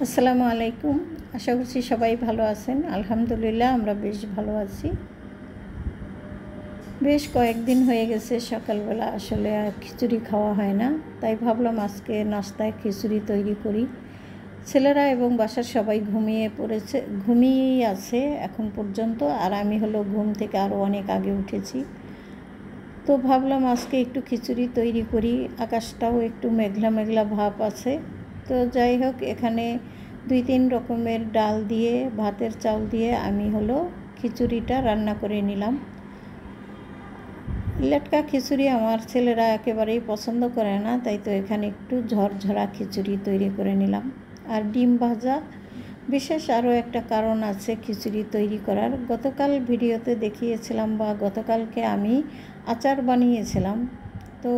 আসসালামু আলাইকুম। আশা করছি সবাই ভালো আছেন। আলহামদুলিল্লাহ আমরা বেশ ভালো আছি। বেশ কয়েকদিন হয়ে গেছে সকালবেলা আসলে খিচুড়ি খাওয়া হয় না, তাই ভাবলাম আজকে নাস্তায় খিচুড়ি তৈরি করি। ছেলেরা এবং বাসার সবাই ঘুমিয়েই আছে এখন পর্যন্ত, আর আমি ঘুম থেকে আরও অনেক আগে উঠেছি। তো ভাবলাম আজকে একটু খিচুড়ি তৈরি করি। আকাশটাও একটু মেঘলা মেঘলা ভাব আছে। তো যাই হোক, এখানে 2-3 রকমের ডাল দিয়ে, ভাতের চাউল দিয়ে আমি খিচুড়িটা রান্না করে নিলাম। লেটকা খিচুড়ি আমার ছেলেরা একেবারেই পছন্দ করে না, তাই তো এখানে একটু ঝরঝরা খিচুড়ি তৈরি করে নিলাম। আর ডিম ভাজা। বিশেষ আরও একটা কারণ আছে খিচুড়ি তৈরি করার। গতকাল ভিডিওতে দেখিয়েছিলাম, বা গতকালকে আমি আচার বানিয়েছিলাম। তো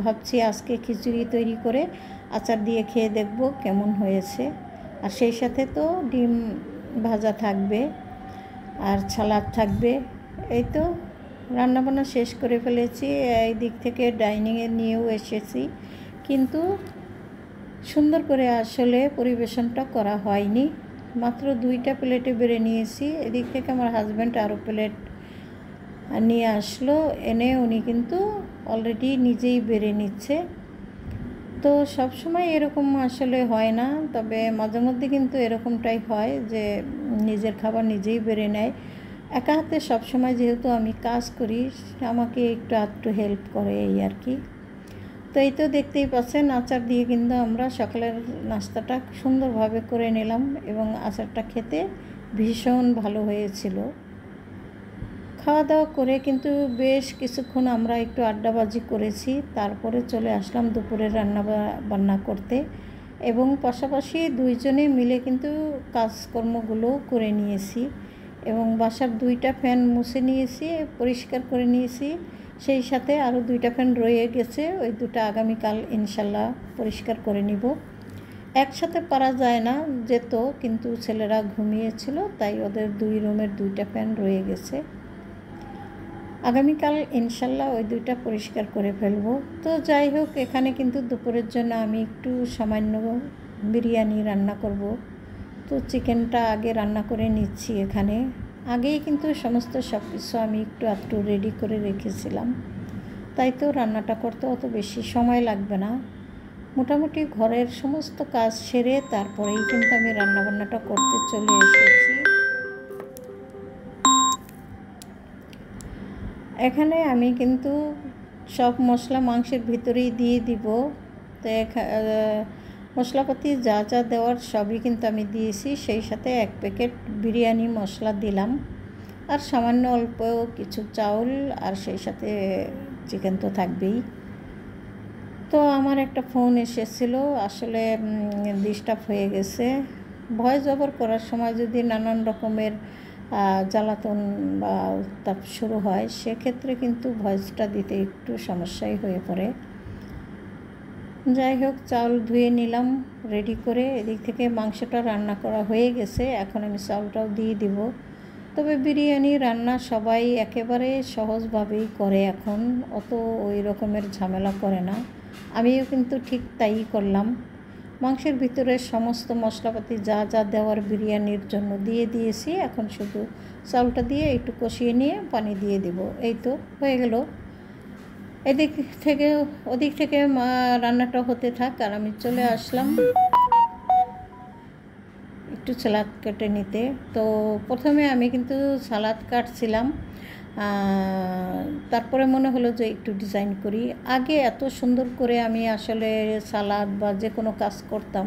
ভাবছি আজকে খিচুড়ি তৈরি করে আচার দিয়ে খেয়ে দেখব কেমন হয়েছে। আর সেই সাথে তো ডিম ভাজা থাকবে আর সালাদ থাকবে। এই তো রান্নাবান্না শেষ করে ফেলেছি। এই দিক থেকে ডাইনিংয়ে নিয়েও এসেছি, কিন্তু সুন্দর করে আসলে পরিবেশনটা করা হয়নি। মাত্র 2টা প্লেটে বেড়ে নিয়েছি। এদিক থেকে আমার হাজব্যান্ড আরও প্লেট নিয়ে আসলো, এনে উনি কিন্তু অলরেডি নিজেই বেড়ে নিচ্ছে। তো সব সময় এরকম আসলে হয় না, তবে মাঝে মধ্যে কিন্তু এরকমটাই হয় যে নিজের খাবার নিজেই বেড়ে নেয়। একা হাতে সবসময় যেহেতু আমি কাজ করি, আমাকে একটু আধটু হেল্প করে, এই আর কি। তো এই তো দেখতেই পাচ্ছেন, আচার দিয়ে কিন্তু আমরা সকালের নাস্তাটা সুন্দরভাবে করে নিলাম, এবং আচারটা খেতে ভীষণ ভালো হয়েছিল। খাওয়া দাওয়া করে কিন্তু বেশ কিছুক্ষণ আমরা একটু আড্ডাবাজি করেছি। তারপরে চলে আসলাম দুপুরের বান্না করতে, এবং পাশাপাশি দুইজনে মিলে কিন্তু কাজকর্মগুলো করে নিয়েছি। এবং বাসার 2টা ফ্যান মুছে নিয়েছি, পরিষ্কার করে নিয়েছি। সেই সাথে আরও 2টা ফ্যান রয়ে গেছে, ওই 2টা আগামীকাল ইনশাল্লাহ পরিষ্কার করে নিব। একসাথে পারা যায় না, যেত, কিন্তু ছেলেরা ঘুমিয়েছিল, তাই ওদের 2 রুমের 2টা ফ্যান রয়ে গেছে। আগামীকাল ইনশাল্লাহ ওই 2টা পরিষ্কার করে ফেলব। তো যাই হোক, এখানে কিন্তু দুপুরের জন্য আমি একটু সামান্য বিরিয়ানি রান্না করব। তো চিকেনটা আগে রান্না করে নিচ্ছি। এখানে আগেই কিন্তু সমস্ত সব কিছু আমি একটু আধটু রেডি করে রেখেছিলাম, তাই তো রান্নাটা করতে অত বেশি সময় লাগবে না। মোটামুটি ঘরের সমস্ত কাজ সেরে তারপরেই কিন্তু আমি রান্নাবান্নাটা করতে চলে এসেছি। এখানে আমি কিন্তু সব মশলা মাংসের ভিতরেই দিয়ে দিব। তো মশলাপাতি যা যা দেওয়ার সবই কিন্তু আমি দিয়েছি। সেই সাথে 1 প্যাকেট বিরিয়ানি মশলা দিলাম, আর সামান্য অল্প কিছু চাউল, আর সেই সাথে চিকেন তো থাকবেই। তো আমার একটা ফোন এসেছিল, আসলে ডিস্টার্ব হয়ে গেছে। ভয়েস ওভার করার সময় যদি নানান রকমের জ্বালাতন বা উত্তাপ শুরু হয়, সেক্ষেত্রে কিন্তু ভয়েসটা দিতে একটু সমস্যাই হয়ে পড়ে। যাই হোক, চাউল ধুয়ে নিলাম রেডি করে। এদিক থেকে মাংসটা রান্না করা হয়ে গেছে, এখন আমি চাউলটাও দিয়ে দিব। তবে বিরিয়ানি রান্না সবাই একেবারে সহজভাবেই করে এখন, অত ওই রকমের ঝামেলা করে না। আমিও কিন্তু ঠিক তাই করলাম। মাংসের ভিতরে সমস্ত মশলাপাতি যা যা দেওয়ার বিরিয়ানির জন্য দিয়ে দিয়েছি। এখন শুধু চাউলটা দিয়ে একটু কষিয়ে নিয়ে পানি দিয়ে দিব। এই তো হয়ে গেল। ওদিক থেকে রান্নাটা হতে থাক, আর আমি চলে আসলাম একটু সালাদ কেটে নিতে। তো প্রথমে আমি কিন্তু সালাদ কাটছিলাম, তারপরে মনে হলো যে একটু ডিজাইন করি। আগে এত সুন্দর করে আমি আসলে সালাদ বা যে কোনো কাজ করতাম,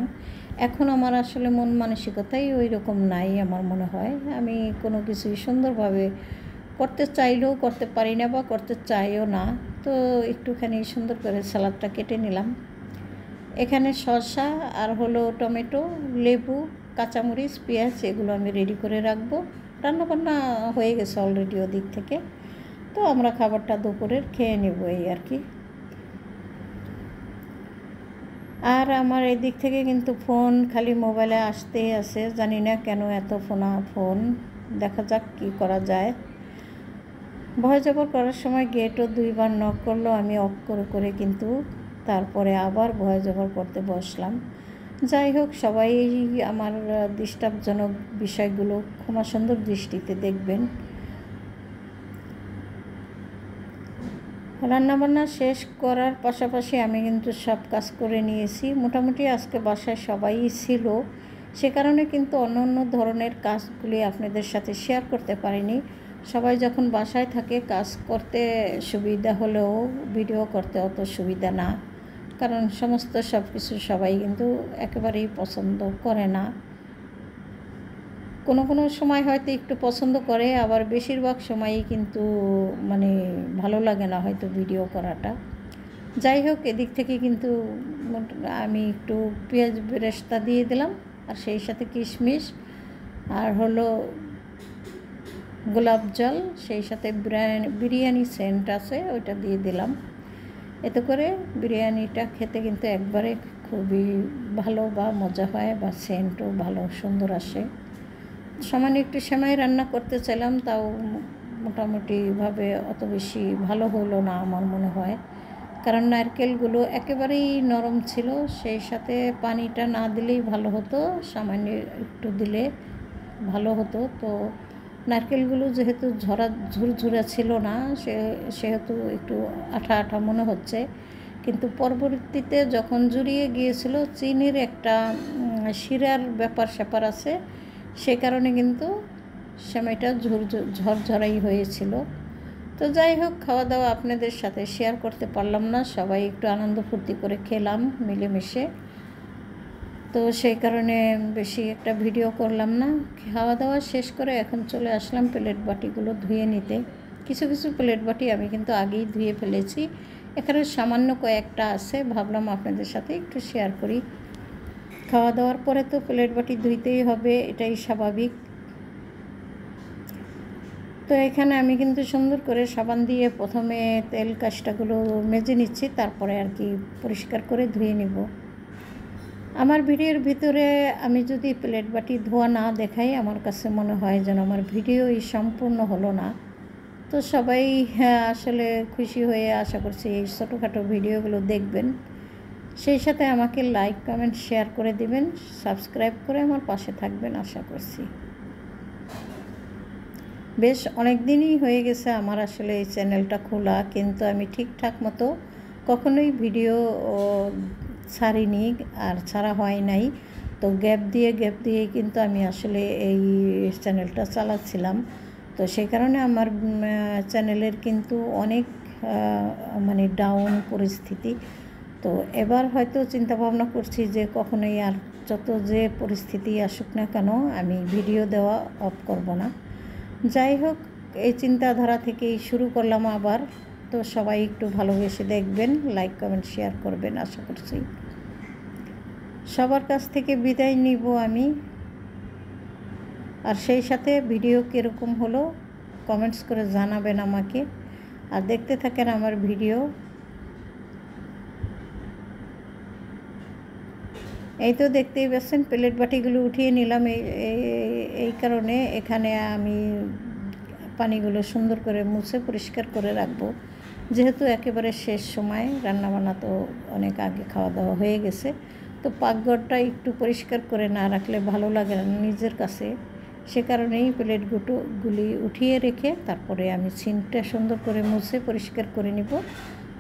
এখন আমার আসলে মন মানসিকতাই ওই রকম নাই। আমার মনে হয় আমি কোনো কিছুই সুন্দরভাবে করতে চাইলেও করতে পারি না, বা করতে চাইও না। তো একটুখানি সুন্দর করে সালাদটা কেটে নিলাম। এখানে শসা আর টমেটো, লেবু, কাঁচামরিচ, পেঁয়াজ এগুলো আমি রেডি করে রাখবো। রান্নাবান্না হয়ে গেছে অলরেডি ওদিক থেকে। তো আমরা খাবারটা দুপুরের খেয়ে নেব, এই আর কি। আর আমার এদিক থেকে কিন্তু ফোন খালি মোবাইলে আসতেই আছে, জানি না কেন এত ফোন। দেখা যাক কি করা যায়। ভয়েস ওভার করার সময় গেটও 2বার নক করলো, আমি অফ করে কিন্তু তারপরে আবার ভয়েস ওভার করতে বসলাম। যাই হোক, সবাই আমার ডিস্টার্বজনক বিষয়গুলো ক্ষমা সুন্দর দৃষ্টিতে দেখবেন। রান্নাবান্না শেষ করার পাশাপাশি আমি কিন্তু সব কাজ করে নিয়েছি। মোটামুটি আজকে বাসায় সবাই ছিল, সে কারণে কিন্তু অন্য অন্য ধরনের কাজগুলি আপনাদের সাথে শেয়ার করতে পারিনি। সবাই যখন বাসায় থাকে কাজ করতে সুবিধা হলেও ভিডিও করতে অত সুবিধা না, কারণ সমস্ত সব কিছু সবাই কিন্তু একেবারেই পছন্দ করে না। কোনো কোনো সময় হয়তো একটু পছন্দ করে, আবার বেশিরভাগ সময়ই কিন্তু মানে ভালো লাগে না হয়তো ভিডিও করাটা। যাই হোক, এদিক থেকে কিন্তু আমি একটু পেঁয়াজ বেরেস্তা দিয়ে দিলাম, আর সেই সাথে কিশমিশ আর হলো গোলাপ জল, সেই সাথে বিরিয়ানি সেন্ট আছে ওইটা দিয়ে দিলাম। এতে করে বিরিয়ানিটা খেতে কিন্তু একবারে খুবই ভালো বা মজা হয়, বা সেন্টও ভালো সুন্দর আসে। সামান্য একটু সময় রান্না করতে চাইলাম, তাও মোটামুটিভাবে অত বেশি ভালো হলো না আমার মনে হয়, কারণ নারকেলগুলো একেবারেই নরম ছিল। সেই সাথে পানিটা না দিলেই ভালো হতো, সামান্য একটু দিলে ভালো হতো। তো নারকেলগুলো যেহেতু ঝুরঝুরা ছিল না, সেহেতু একটু আঠা আঠা মনে হচ্ছে, কিন্তু পরবর্তীতে যখন জুড়িয়ে গিয়েছিল চিনির একটা শিরার ব্যাপার আছে, সে কারণে কিন্তু সেমাইটা ঝরঝরাই হয়েছিল। তো যাই হোক, খাওয়া দাওয়া আপনাদের সাথে শেয়ার করতে পারলাম না, সবাই একটু আনন্দ ফুর্তি করে খেলাম মিলেমিশে, তো সেই কারণে বেশি একটা ভিডিও করলাম না। খাওয়া দাওয়া শেষ করে এখন চলে আসলাম প্লেট বাটিগুলো ধুয়ে নিতে। কিছু কিছু প্লেট বাটি আমি কিন্তু আগেই ধুয়ে ফেলেছি, এখানে সামান্য কয়েকটা আছে, ভাবলাম আপনাদের সাথে একটু শেয়ার করি। খাওয়া দাওয়ার পরে তো প্লেট বাটি ধুইতেই হবে, এটাই স্বাভাবিক। তো এখানে আমি কিন্তু সুন্দর করে সাবান দিয়ে প্রথমে তেল কাজটাগুলো মেজে নিচ্ছি, তারপরে আর কি পরিষ্কার করে ধুয়ে নিব। আমার ভিডিওর ভিতরে আমি যদি প্লেট বাটি ধোয়া না দেখাই, আমার কাছে মনে হয় যেন আমার ভিডিওই সম্পূর্ণ হলো না। তো সবাই আসলে খুশি হয়ে আশা করছি এই ছোটোখাটো ভিডিওগুলো দেখবেন, সেই সাথে আমাকে লাইক কমেন্ট শেয়ার করে দিবেন, সাবস্ক্রাইব করে আমার পাশে থাকবেন আশা করছি। বেশ অনেক দিনই হয়ে গেছে আমার আসলে এই চ্যানেলটা খোলা, কিন্তু আমি ঠিকঠাক মতো কখনোই ভিডিও ছাড়িনি, আর ছাড়া হয় নাই। তো গ্যাপ দিয়ে কিন্তু আমি আসলে এই চ্যানেলটা চালাচ্ছিলাম। তো সেই কারণে আমার চ্যানেলের কিন্তু অনেক মানে ডাউন পরিস্থিতি। তো এবার হয়তো চিন্তা ভাবনা করছি যে কখনোই আর যত যে পরিস্থিতি আসুক না কেন আমি ভিডিও দেওয়া অফ করব না। যাই হোক, এই চিন্তাধারা থেকেই শুরু করলাম আবার। তো সবাই একটু ভালোবেসে দেখবেন, লাইক কমেন্ট শেয়ার করবেন আশা করছি। সবার কাছ থেকে বিদায় নিব আমি, আর সেই সাথে ভিডিও কীরকম হলো কমেন্টস করে জানাবেন আমাকে, আর দেখতে থাকেন আমার ভিডিও। এই তো দেখতেই পাচ্ছেন প্লেট বাটিগুলো উঠিয়ে নিলাম, এই কারণে এখানে আমি পানিগুলো সুন্দর করে মুছে পরিষ্কার করে রাখবো, যেহেতু একেবারে শেষ সময়, রান্নাবান্না তো অনেক আগে খাওয়া দাওয়া হয়ে গেছে। তো পাকঘরটা একটু পরিষ্কার করে না রাখলে ভালো লাগে না নিজের কাছে, সে কারণেই প্লেটগুলি উঠিয়ে রেখে তারপরে আমি সিঙ্কটা সুন্দর করে মুছে পরিষ্কার করে নিব,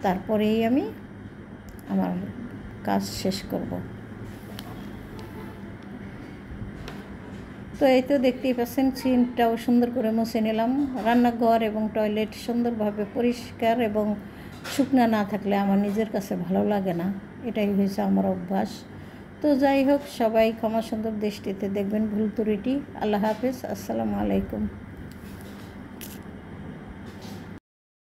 তারপরেই আমি আমার কাজ শেষ করব। তো এই তো দেখতেই পাচ্ছেন সিঙ্কটাও সুন্দর করে মুছে নিলাম। রান্নাঘর এবং টয়লেট সুন্দরভাবে পরিষ্কার এবং শুকনা না থাকলে আমার নিজের কাছে ভালো লাগে না, এটাই হয়েছে আমার অভ্যাস। তো যাই হোক, সবাই ক্ষমা সুন্দর দৃষ্টিতে দেখবেন ভুল ত্রুটি। আল্লাহ হাফেজ, আসসালামু আলাইকুম।